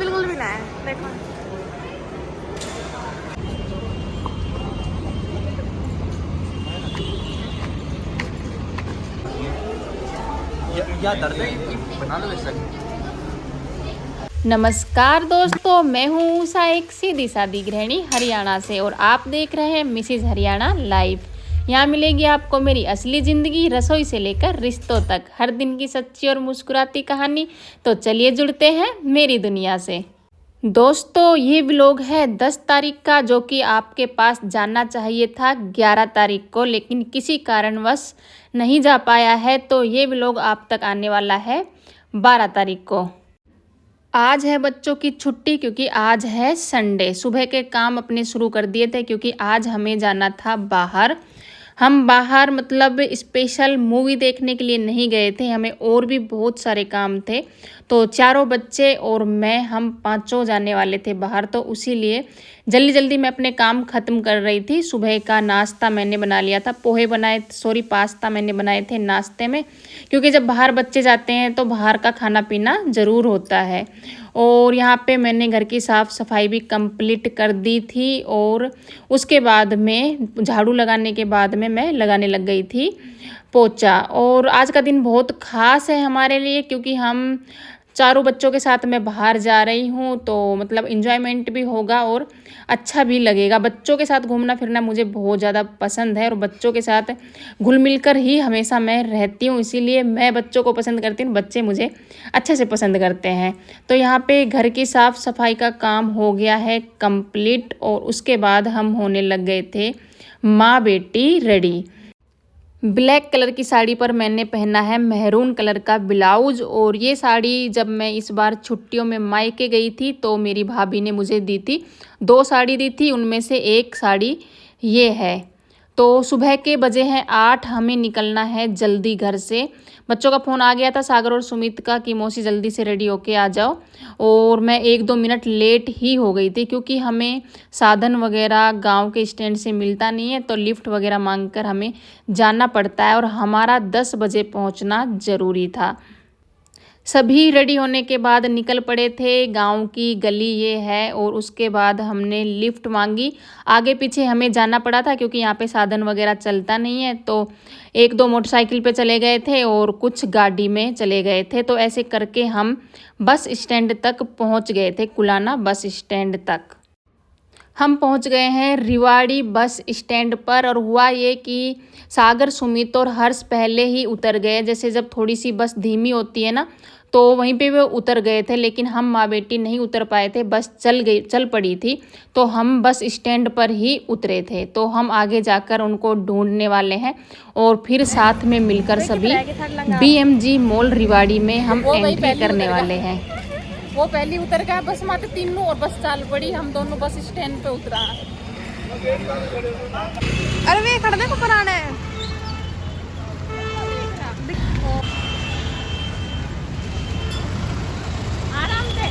बिल्कुल भी ना है, देखो। या दर्द बना लो ऐसा। नमस्कार दोस्तों, मैं हूँ उषा, एक सीधी सादी गृहिणी हरियाणा से, और आप देख रहे हैं मिसेज हरियाणा लाइव। यहाँ मिलेगी आपको मेरी असली ज़िंदगी, रसोई से लेकर रिश्तों तक, हर दिन की सच्ची और मुस्कुराती कहानी। तो चलिए जुड़ते हैं मेरी दुनिया से। दोस्तों, ये व्लॉग है 10 तारीख का, जो कि आपके पास जानना चाहिए था 11 तारीख को, लेकिन किसी कारणवश नहीं जा पाया है। तो ये व्लॉग आप तक आने वाला है 12 तारीख को। आज है बच्चों की छुट्टी, क्योंकि आज है संडे। सुबह के काम अपने शुरू कर दिए थे, क्योंकि आज हमें जाना था बाहर। हम बाहर मतलब स्पेशल मूवी देखने के लिए नहीं गए थे, हमें और भी बहुत सारे काम थे। तो चारों बच्चे और मैं, हम पांचों जाने वाले थे बाहर। तो उसी लिए जल्दी जल्दी मैं अपने काम ख़त्म कर रही थी। सुबह का नाश्ता मैंने बना लिया था, पास्ता मैंने बनाए थे नाश्ते में, क्योंकि जब बाहर बच्चे जाते हैं तो बाहर का खाना पीना ज़रूर होता है। और यहाँ पे मैंने घर की साफ़ सफाई भी कंप्लीट कर दी थी, और उसके बाद में झाड़ू लगाने के बाद में मैं लगाने लग गई थी पोछा। और आज का दिन बहुत ख़ास है हमारे लिए, क्योंकि हम चारों बच्चों के साथ मैं बाहर जा रही हूँ, तो मतलब इन्जॉयमेंट भी होगा और अच्छा भी लगेगा। बच्चों के साथ घूमना फिरना मुझे बहुत ज़्यादा पसंद है, और बच्चों के साथ घुल मिल कर ही हमेशा मैं रहती हूँ, इसीलिए मैं बच्चों को पसंद करती हूँ, बच्चे मुझे अच्छे से पसंद करते हैं। तो यहाँ पे घर की साफ़ सफाई का काम हो गया है कंप्लीट, और उसके बाद हम होने लग गए थे माँ बेटी रेडी। ब्लैक कलर की साड़ी पर मैंने पहना है मैरून कलर का ब्लाउज। और ये साड़ी जब मैं इस बार छुट्टियों में मायके गई थी तो मेरी भाभी ने मुझे दी थी। 2 साड़ी दी थी, उनमें से एक साड़ी ये है। तो सुबह के बजे हैं 8, हमें निकलना है जल्दी घर से। बच्चों का फ़ोन आ गया था, सागर और सुमित का, कि मौसी जल्दी से रेडी होके आ जाओ। और मैं 1-2 मिनट लेट ही हो गई थी, क्योंकि हमें साधन वगैरह गांव के स्टैंड से मिलता नहीं है, तो लिफ्ट वगैरह मांगकर हमें जाना पड़ता है, और हमारा 10 बजे पहुंचना ज़रूरी था। सभी रेडी होने के बाद निकल पड़े थे। गांव की गली ये है, और उसके बाद हमने लिफ्ट मांगी। आगे पीछे हमें जाना पड़ा था, क्योंकि यहाँ पे साधन वगैरह चलता नहीं है। तो 1-2 मोटरसाइकिल पे चले गए थे और कुछ गाड़ी में चले गए थे। तो ऐसे करके हम बस स्टैंड तक पहुँच गए थे, कुलाना बस स्टैंड तक। हम पहुंच गए हैं रिवाड़ी बस स्टैंड पर। और हुआ ये कि सागर, सुमित और हर्ष पहले ही उतर गए। जैसे जब थोड़ी सी बस धीमी होती है ना, तो वहीं पे वो उतर गए थे, लेकिन हम माँ बेटी नहीं उतर पाए थे, बस चल पड़ी थी। तो हम बस स्टैंड पर ही उतरे थे। तो हम आगे जाकर उनको ढूंढने वाले हैं, और फिर साथ में मिलकर सभी BMG मॉल रिवाड़ी में हम एंट्री करने वाले हैं। वो पहली उतर गया बस मात्र तीनों, और बस चाल पड़ी, हम दोनों बस स्टैंड पे उतरा। अरे वे खड़े देखो पुराने आराम से।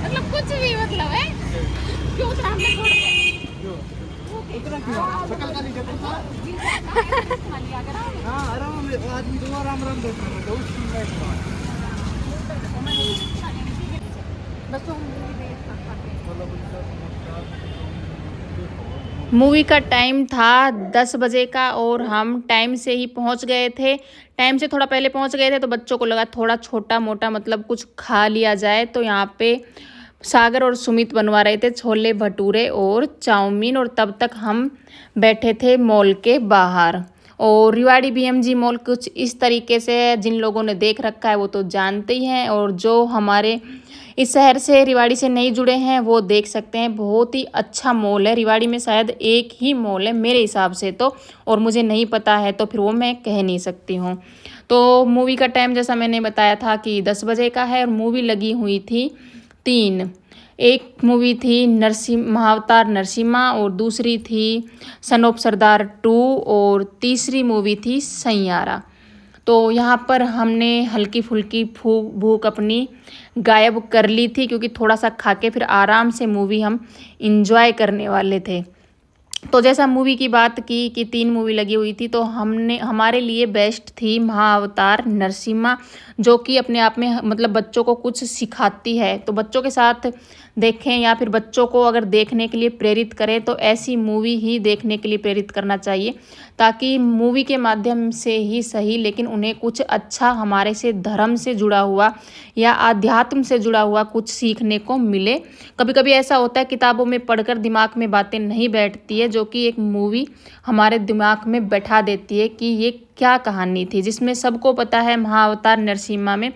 मतलब कुछ भी मतलब है, क्यों उतरा हमने छोड़ के? उतना क्यों? शकल का नहीं देखो। हाँ, आराम में आदमी दो आराम आराम बैठ रहा है, तो उसकी बैठ रहा है। मूवी का टाइम था 10 बजे का, और हम टाइम से ही पहुंच गए थे। टाइम से थोड़ा पहले पहुंच गए थे, तो बच्चों को लगा थोड़ा छोटा मोटा मतलब कुछ खा लिया जाए। तो यहाँ पे सागर और सुमित बनवा रहे थे छोले भटूरे और चाउमीन, और तब तक हम बैठे थे मॉल के बाहर। और रिवाड़ी BMG मॉल कुछ इस तरीके से है, जिन लोगों ने देख रखा है वो तो जानते ही हैं, और जो हमारे इस शहर से, रिवाड़ी से नहीं जुड़े हैं, वो देख सकते हैं। बहुत ही अच्छा मॉल है। रिवाड़ी में शायद एक ही मॉल है मेरे हिसाब से तो, और मुझे नहीं पता है तो फिर वो मैं कह नहीं सकती हूँ। तो मूवी का टाइम जैसा मैंने बताया था कि 10 बजे का है, और मूवी लगी हुई थी 3। एक मूवी थी महाअवतार नरसिम्हा, और दूसरी थी सन ऑफ सरदार 2, और तीसरी मूवी थी सैयारा। तो यहाँ पर हमने हल्की फुल्की भूख अपनी गायब कर ली थी, क्योंकि थोड़ा सा खा के फिर आराम से मूवी हम इंजॉय करने वाले थे। तो जैसा मूवी की बात की कि 3 मूवी लगी हुई थी, तो हमारे लिए बेस्ट थी महाअवतार नरसिम्हा, जो कि अपने आप में मतलब बच्चों को कुछ सिखाती है। तो बच्चों के साथ देखें या फिर बच्चों को अगर देखने के लिए प्रेरित करें तो ऐसी मूवी ही देखने के लिए प्रेरित करना चाहिए, ताकि मूवी के माध्यम से ही सही लेकिन उन्हें कुछ अच्छा हमारे से धर्म से जुड़ा हुआ या आध्यात्म से जुड़ा हुआ कुछ सीखने को मिले। कभी कभी ऐसा होता है किताबों में पढ़कर दिमाग में बातें नहीं बैठती है, जो कि एक मूवी हमारे दिमाग में बैठा देती है कि ये क्या कहानी थी, जिसमें सबको पता है महाअवतार नरसिम्हा में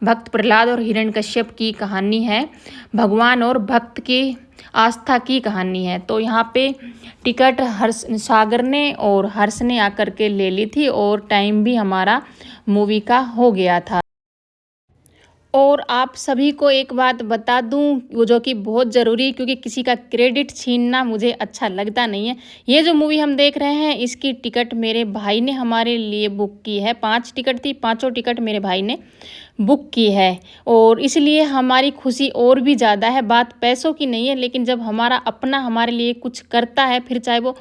भक्त प्रहलाद और हिरण्यकश्यप की कहानी है, भगवान और भक्त की आस्था की कहानी है। तो यहाँ पे टिकट सागर ने और हर्ष ने आकर के ले ली थी और टाइम भी हमारा मूवी का हो गया था। और आप सभी को एक बात बता दूं, वो जो कि बहुत ज़रूरी है, क्योंकि किसी का क्रेडिट छीनना मुझे अच्छा लगता नहीं है। ये जो मूवी हम देख रहे हैं इसकी टिकट मेरे भाई ने हमारे लिए बुक की है। 5 टिकट थी, 5 टिकट मेरे भाई ने बुक की है और इसलिए हमारी खुशी और भी ज़्यादा है। बात पैसों की नहीं है, लेकिन जब हमारा अपना हमारे लिए कुछ करता है, फिर चाहे वो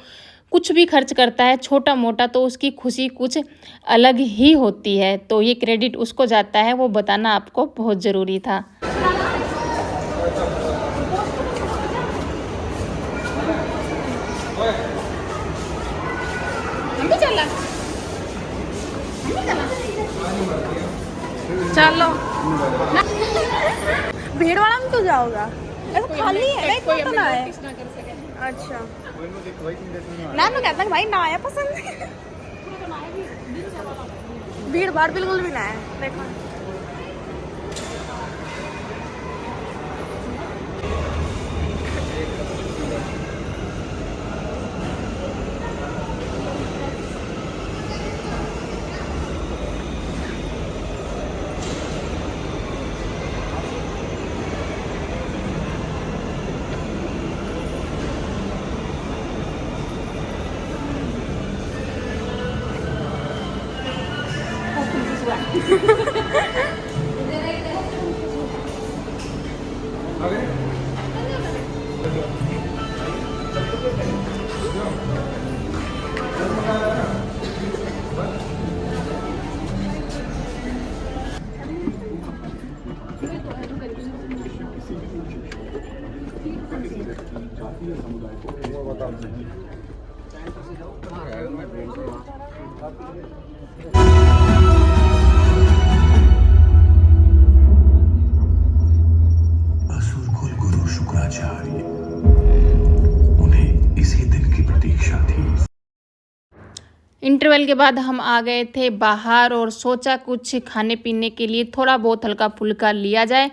कुछ भी खर्च करता है छोटा मोटा, तो उसकी खुशी कुछ अलग ही होती है। तो ये क्रेडिट उसको जाता है, वो बताना आपको बहुत ज़रूरी था। चलो भीड़ वाला में तो जाओगा, ऐसा खाली है ना, इतना तो ना है। अच्छा ना, मैं कहता भाई ना आया पसंद, भीड़ भाड़ बिल्कुल भी ना है। देखो असुरकुल गुरु शुक्राचार्य, उन्हें इसी दिन की प्रतीक्षा थी। इंटरवल के बाद हम आ गए थे बाहर और सोचा कुछ खाने पीने के लिए थोड़ा बहुत हल्का फुल्का लिया जाए,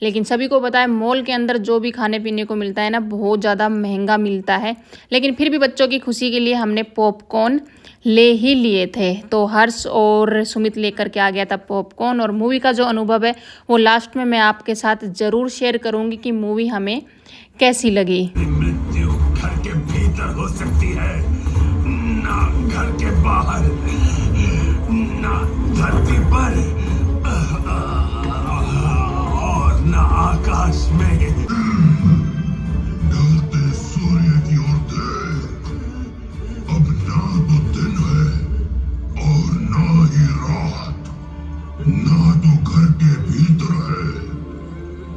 लेकिन सभी को पता है मॉल के अंदर जो भी खाने पीने को मिलता है ना, बहुत ज़्यादा महंगा मिलता है। लेकिन फिर भी बच्चों की खुशी के लिए हमने पॉपकॉर्न ले ही लिए थे। तो हर्ष और सुमित लेकर के आ गया था पॉपकॉर्न। और मूवी का जो अनुभव है वो लास्ट में मैं आपके साथ ज़रूर शेयर करूँगी कि मूवी हमें कैसी लगी। मृत्यु घर के भीतर हो सकती है, ना घर के बाहर, ना धरती पर और ना आकाश में। ढलते सूर्य की ओर देख, अब ना तो दिन है और ना ही रात, ना तो घर के भीतर है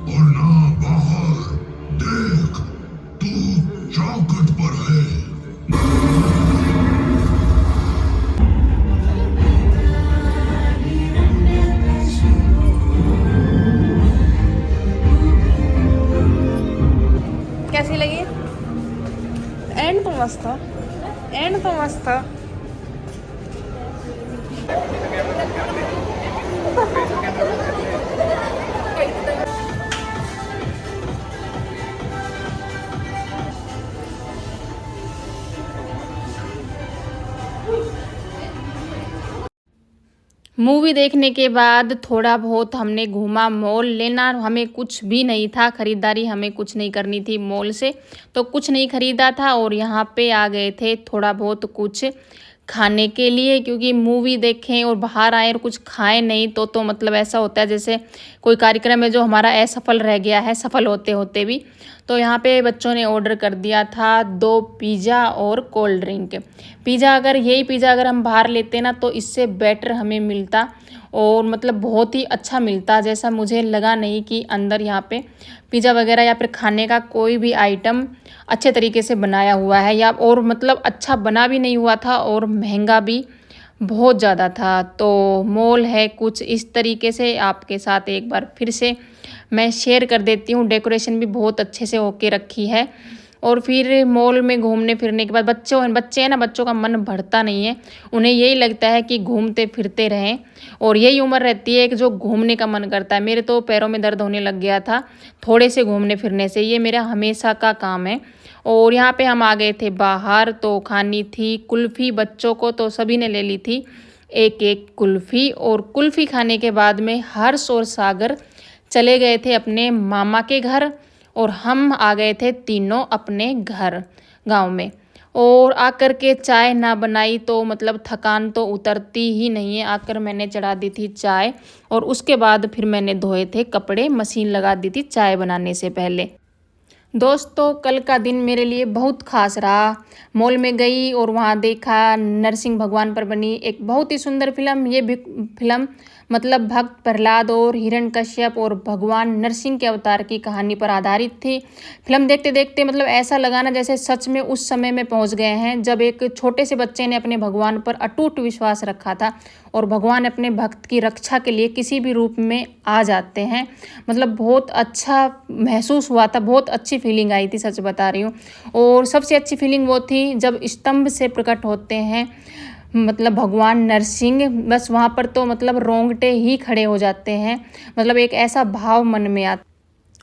और ना बाहर। देख, तू चौखट पर है। कैसी लगी? एंड तो मस्त था, एंड तो मस्त था। मूवी देखने के बाद थोड़ा बहुत हमने घूमा मॉल। लेना हमें कुछ भी नहीं था, ख़रीदारी हमें कुछ नहीं करनी थी मॉल से, तो कुछ नहीं ख़रीदा था। और यहाँ पे आ गए थे थोड़ा बहुत कुछ खाने के लिए, क्योंकि मूवी देखें और बाहर आए और कुछ खाएं नहीं तो मतलब ऐसा होता है जैसे कोई कार्यक्रम है जो हमारा असफल रह गया है सफल होते होते भी। तो यहाँ पे बच्चों ने ऑर्डर कर दिया था 2 पिज़्ज़ा और कोल्ड ड्रिंक। यही पिज़्ज़ा अगर हम बाहर लेते ना तो इससे बेटर हमें मिलता और मतलब बहुत ही अच्छा मिलता, जैसा मुझे लगा नहीं कि अंदर यहाँ पे पिज़्ज़ा वगैरह या फिर खाने का कोई भी आइटम अच्छे तरीके से बनाया हुआ है या और मतलब अच्छा बना भी नहीं हुआ था और महंगा भी बहुत ज़्यादा था। तो मॉल है कुछ इस तरीके से, आपके साथ एक बार फिर से मैं शेयर कर देती हूँ। डेकोरेशन भी बहुत अच्छे से होके रखी है। और फिर मॉल में घूमने फिरने के बाद बच्चे हैं ना, बच्चों का मन भरता नहीं है, उन्हें यही लगता है कि घूमते फिरते रहें और यही उम्र रहती है कि जो घूमने का मन करता है। मेरे तो पैरों में दर्द होने लग गया था थोड़े से घूमने फिरने से, ये मेरा हमेशा का काम है। और यहाँ पे हम आ गए थे बाहर, तो खानी थी कुल्फ़ी बच्चों को, तो सभी ने ले ली थी एक एक कुल्फ़ी। और कुल्फ़ी खाने के बाद में हर्ष और सागर चले गए थे अपने मामा के घर और हम आ गए थे तीनों अपने घर गांव में। और आकर के चाय ना बनाई तो मतलब थकान तो उतरती ही नहीं है। आकर मैंने चढ़ा दी थी चाय और उसके बाद फिर मैंने धोए थे कपड़े, मशीन लगा दी थी चाय बनाने से पहले। दोस्तों कल का दिन मेरे लिए बहुत खास रहा। मॉल में गई और वहाँ देखा नरसिंह भगवान पर बनी एक बहुत ही सुंदर फिल्म। ये भी फिल्म मतलब भक्त प्रहलाद और हिरण्यकश्यप और भगवान नरसिंह के अवतार की कहानी पर आधारित थी। फिल्म देखते देखते मतलब ऐसा लगा ना जैसे सच में उस समय में पहुंच गए हैं जब एक छोटे से बच्चे ने अपने भगवान पर अटूट विश्वास रखा था और भगवान अपने भक्त की रक्षा के लिए किसी भी रूप में आ जाते हैं। मतलब बहुत अच्छा महसूस हुआ था, बहुत अच्छी फीलिंग आई थी, सच बता रही हूँ। और सबसे अच्छी फीलिंग वो थी जब स्तंभ से प्रकट होते हैं मतलब भगवान नरसिंह, बस वहाँ पर तो मतलब रोंगटे ही खड़े हो जाते हैं। मतलब एक ऐसा भाव मन में आता।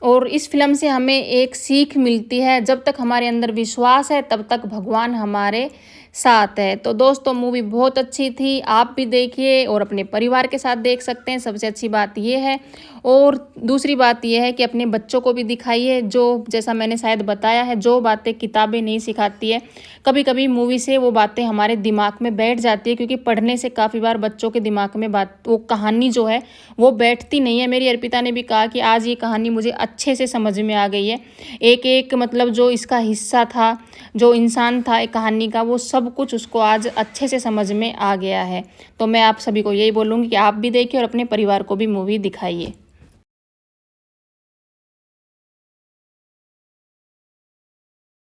और इस फिल्म से हमें एक सीख मिलती है, जब तक हमारे अंदर विश्वास है तब तक भगवान हमारे साथ है। तो दोस्तों मूवी बहुत अच्छी थी, आप भी देखिए और अपने परिवार के साथ देख सकते हैं, सबसे अच्छी बात ये है। और दूसरी बात यह है कि अपने बच्चों को भी दिखाइए, जो जैसा मैंने शायद बताया है जो बातें किताबें नहीं सिखाती है, कभी कभी मूवी से वो बातें हमारे दिमाग में बैठ जाती है, क्योंकि पढ़ने से काफ़ी बार बच्चों के दिमाग में वो कहानी जो है वो बैठती नहीं है। मेरी अर्पिता ने भी कहा कि आज ये कहानी मुझे अच्छे से समझ में आ गई है। एक एक मतलब जो इसका हिस्सा था, जो इंसान था एक कहानी का, वो सब कुछ उसको आज अच्छे से समझ में आ गया है। तो मैं आप सभी को यही बोलूँगी कि आप भी देखिए और अपने परिवार को भी मूवी दिखाइए।